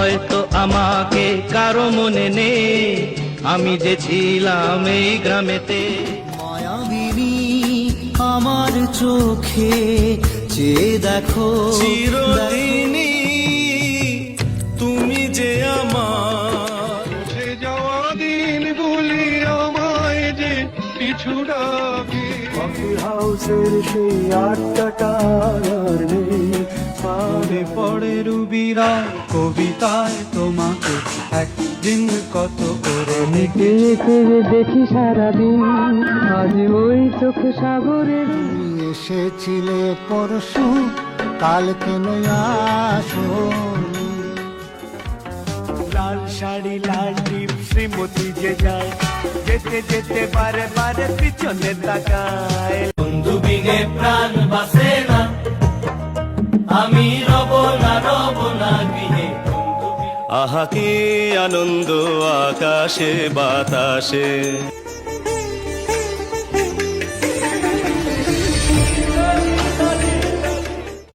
হয়তো আমাকে কারো মনে নেই, আমি যে ছিলাম এই গ্রামেতে। মায়াবিনী আমার চোখে চেয়ে দেখো, চিরদিনই তুমি যে আমার। উঠে যাওয়া দিনগুলি আমায় যে পিছু ডাকে। কফি হাউসের সেই আড্ডাটা আর নেই, মনে পড়ে রুবিরা কবিতায় তোমাকে একদিন কত করে হেঁটে হেঁটে দেখি সারাদিন, আজ ওই চোখ সাগরের। এসেছিলে পরশু, কাল কেন আসো? লাল শাড়ি লাল টিপ শ্রীমতী যে যায়, যেতে যেতে বারে বারে পিছনে তাকায়। বন্ধু বিনে প্রাণ বাসে না, আমি রব না গৃহে। আহা কি আনন্দ আকাশে বাতাসে।